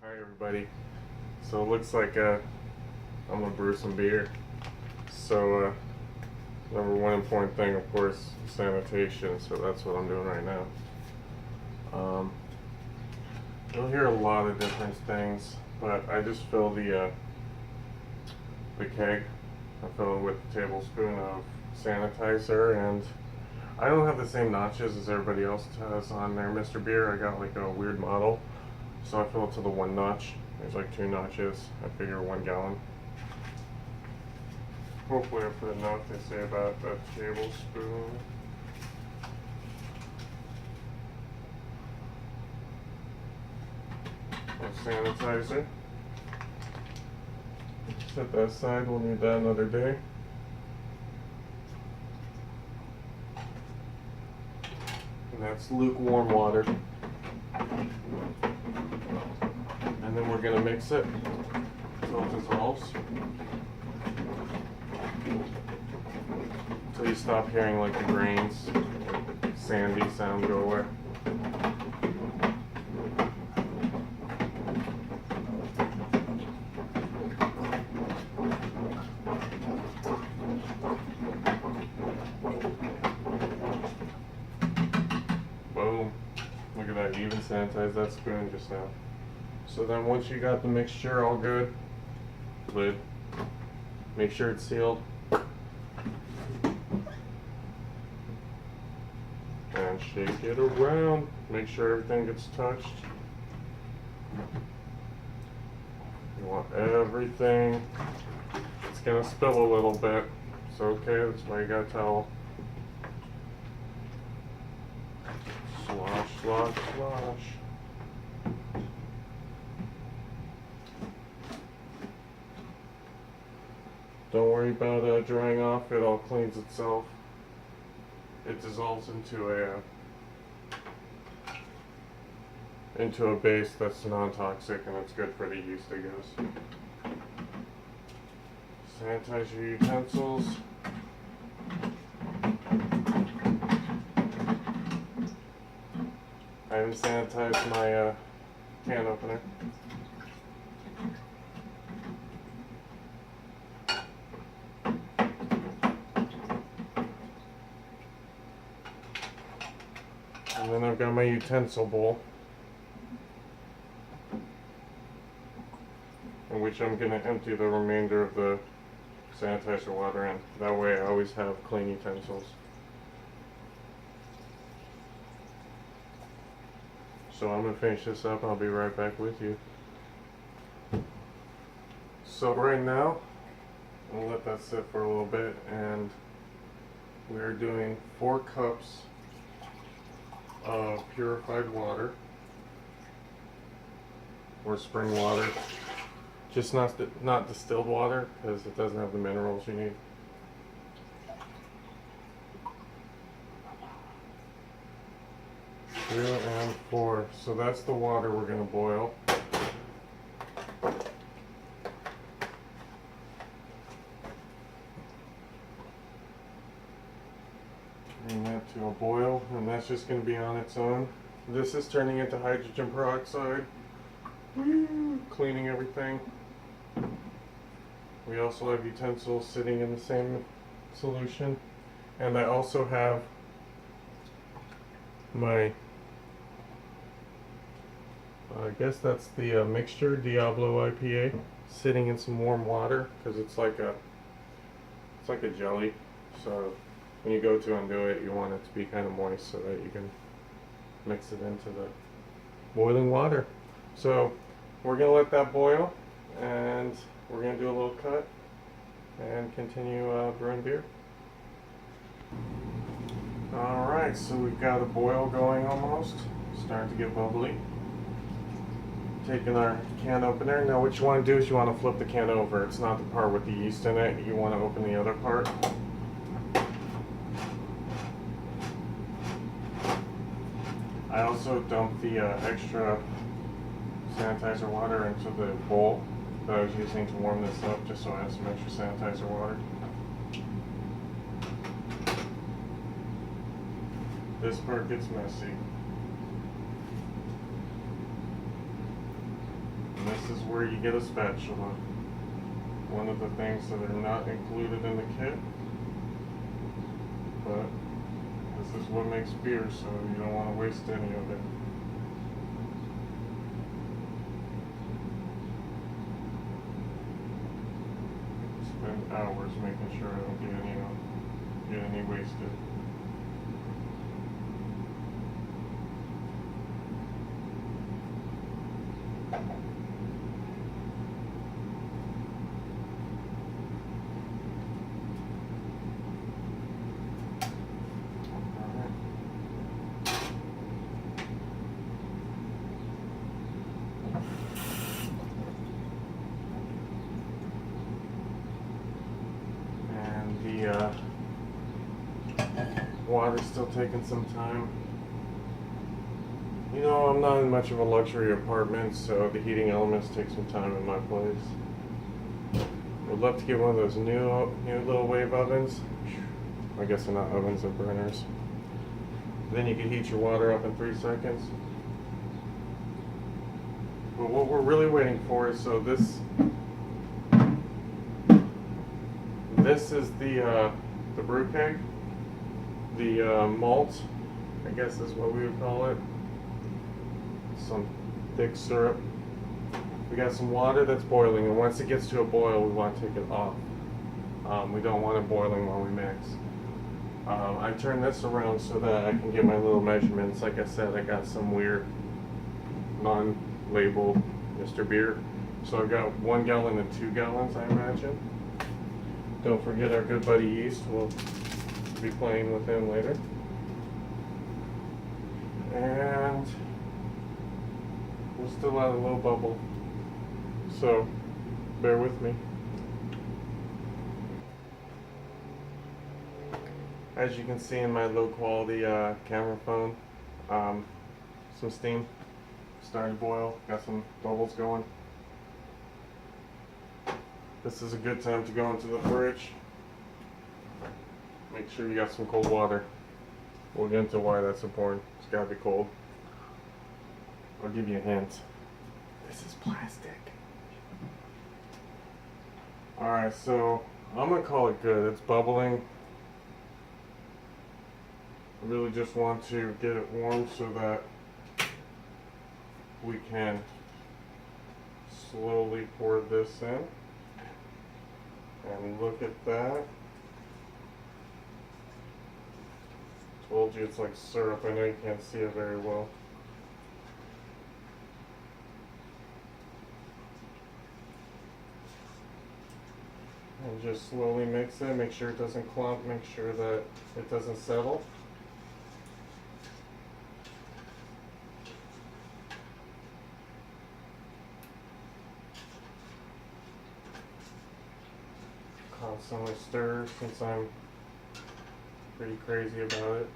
Hi everybody. So it looks like I'm gonna brew some beer. So number one important thing, of course, sanitation. So that's what I'm doing right now. You'll hear a lot of different things, but I just fill the keg. I fill it with a tablespoon of sanitizer, and I don't have the same notches as everybody else has on their Mr. Beer. I got like a weird model. So I fill it to the 1 notch. There's like 2 notches. I figure 1 gallon. Hopefully I put enough. They say about a tablespoon. Of sanitizer. Set that aside. We'll need that another day. And that's lukewarm water. And then we're going to mix it until it dissolves. Until you stop hearing like the grains, sandy sound go away. Boom. Look at that, you even sanitized that spoon just now. So then once you got the mixture all good, lid, make sure it's sealed. And shake it around, make sure everything gets touched. You want everything. It's gonna spill a little bit. It's okay, that's why you got a towel. Slosh, slosh, slosh. Don't worry about drying off, it all cleans itself. It dissolves into a base that's non-toxic, and it's good for the yeast, I guess. Sanitize your utensils. I haven't sanitized my can opener. And then I've got my utensil bowl, in which I'm going to empty the remainder of the sanitizer water in. That way I always have clean utensils. So I'm going to finish this up. I'll be right back with you. So right now, I'll let that sit for a little bit, and we are doing 4 cups of purified water, or spring water, just not distilled water, because it doesn't have the minerals you need. Two and 4. So that's the water we're going to boil. Bring that to a boil, and that's just going to be on its own. This is turning into hydrogen peroxide. Woo, cleaning everything. We also have utensils sitting in the same solution, and I also have my I guess that's the mixture Diablo IPA sitting in some warm water, because it's like a jelly. So when you go to undo it, you want it to be kind of moist so that you can mix it into the boiling water. So we're going to let that boil, and we're going to do a little cut and continue brewing beer. Alright, so we've got a boil going almost, starting to get bubbly. Taking our can opener. Now what you want to do is you want to flip the can over. It's not the part with the yeast in it. You want to open the other part. I also dumped the extra sanitizer water into the bowl that I was using to warm this up, just so I have some extra sanitizer water. This part gets messy. And this is where you get a spatula. One of the things that are not included in the kit, but this is what makes beer, so you don't want to waste any of it. Spend hours making sure I don't get any wasted. Water's still taking some time. You know, I'm not in much of a luxury apartment, so the heating elements take some time in my place. Would love to get one of those new little wave ovens. I guess they're not ovens, they're burners. Then you can heat your water up in 3 seconds. But what we're really waiting for is, so this is the brew keg. The malt, I guess is what we would call it. Some thick syrup. We got some water that's boiling, and once it gets to a boil, we want to take it off. We don't want it boiling while we mix. I turn this around so that I can get my little measurements. Like I said, I got some weird non-labeled Mr. Beer. So I've got 1 gallon and 2 gallons, I imagine. Don't forget our good buddy yeast. We'll be playing with him later. And we're still at a low bubble, so bear with me. As you can see in my low quality camera phone, some steam starting to boil, got some bubbles going. This is a good time to go into the fridge. Make sure you got some cold water. We'll get into why that's important. It's gotta be cold. I'll give you a hint. This is plastic. Alright, so I'm gonna call it good. It's bubbling. I really just want to get it warm so that we can slowly pour this in. And look at that. Told you it's like syrup. I know you can't see it very well. And just slowly mix it. Make sure it doesn't clump. Make sure that it doesn't settle. Constantly stir since I'm pretty crazy about it.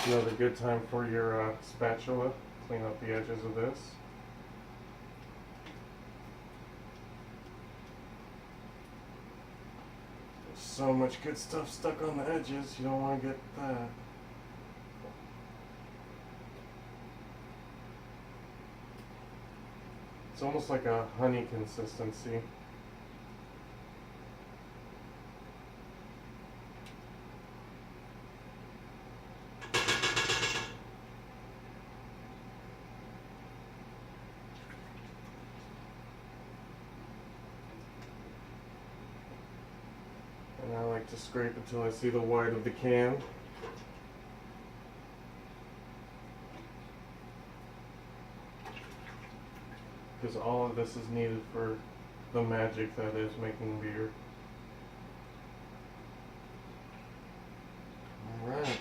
Another good time for your spatula. Clean up the edges of this. There's so much good stuff stuck on the edges, you don't want to get that. It's almost like a honey consistency. And I like to scrape until I see the white of the can. Because all of this is needed for the magic that is making beer. Alright.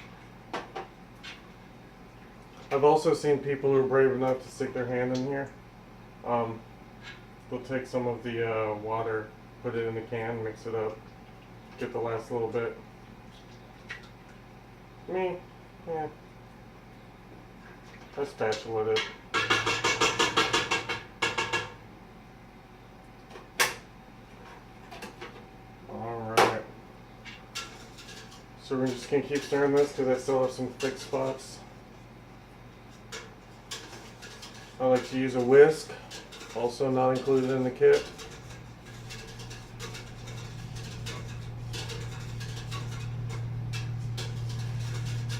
I've also seen people who are brave enough to stick their hand in here. They'll take some of the water, put it in the can, mix it up, get the last little bit. Me, yeah. I spatula it. Alright. So we're just going to keep stirring this because I still have some thick spots. I like to use a whisk, also not included in the kit.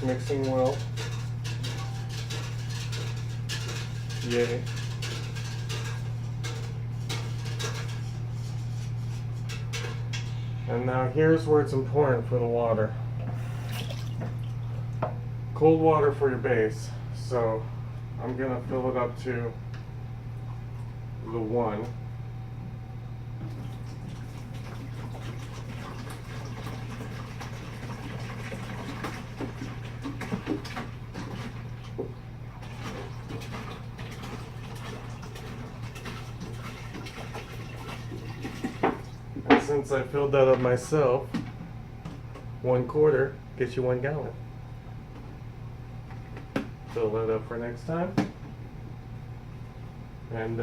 Mixing well. Yay. And now here's where it's important for the water. Cold water for your base. So I'm gonna fill it up to the 1. And since I filled that up myself, 1/4 gets you 1 gallon. Fill that up for next time. And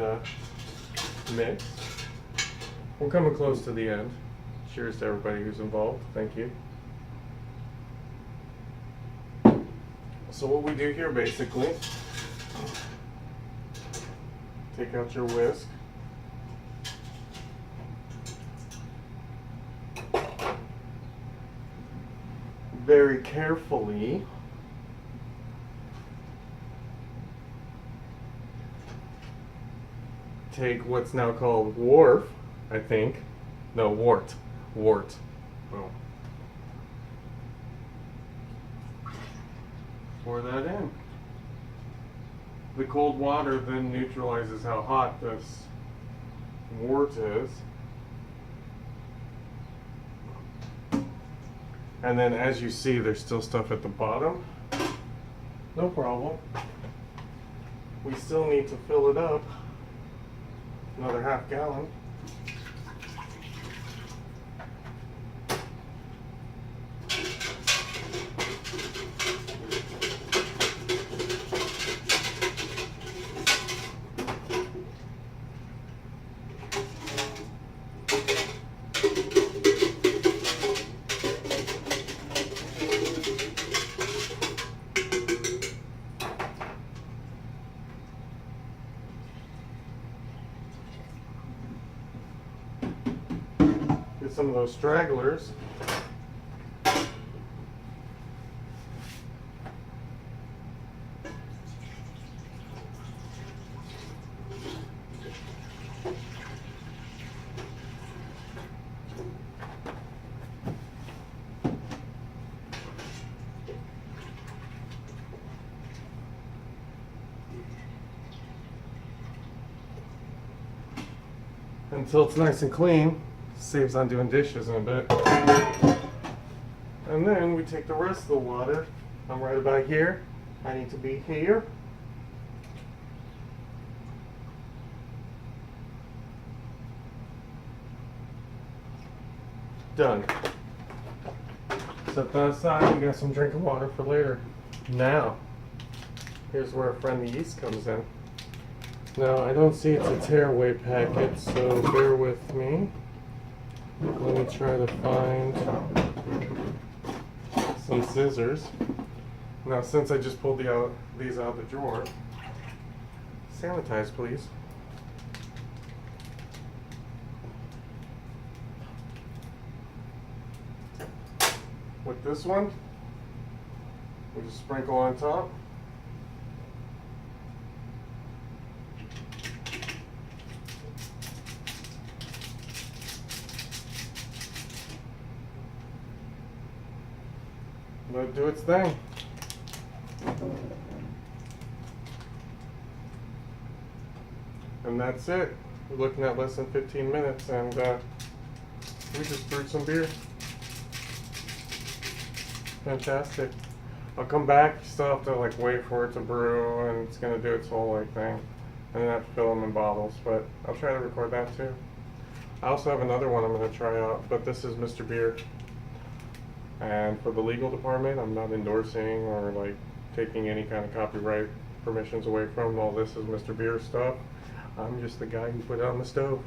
mix. We're coming close to the end. Cheers to everybody who's involved. Thank you. So what we do here basically, take out your whisk. Very carefully take what's now called wharf, I think. No, wort. Wort. Boom. Pour that in. The cold water then neutralizes how hot this wort is. And then as you see, there's still stuff at the bottom. No problem. We still need to fill it up. Another 1/2 gallon. Get some of those stragglers. Until it's nice and clean. Saves on doing dishes in a bit. And then we take the rest of the water. I'm right about here. I need to be here. Done. Set that aside. We got some drinking water for later. Now, here's where a friendly yeast comes in. Now, I don't see it's a tearaway packet, so bear with me. Let me try to find some scissors. Now, since I just pulled these out of the drawer, sanitize, please. With this one, we just sprinkle on top. Let it do its thing. And that's it. We're looking at less than 15 minutes and we just brewed some beer. Fantastic. I'll come back. You still have to like wait for it to brew and it's gonna do its whole like thing. And then I have to fill them in bottles, but I'll try to record that too. I also have another one I'm gonna try out, but this is Mr. Beer. And for the legal department, I'm not endorsing or like taking any kind of copyright permissions away from. All this is Mr. Beer stuff. I'm just the guy who put it on the stove.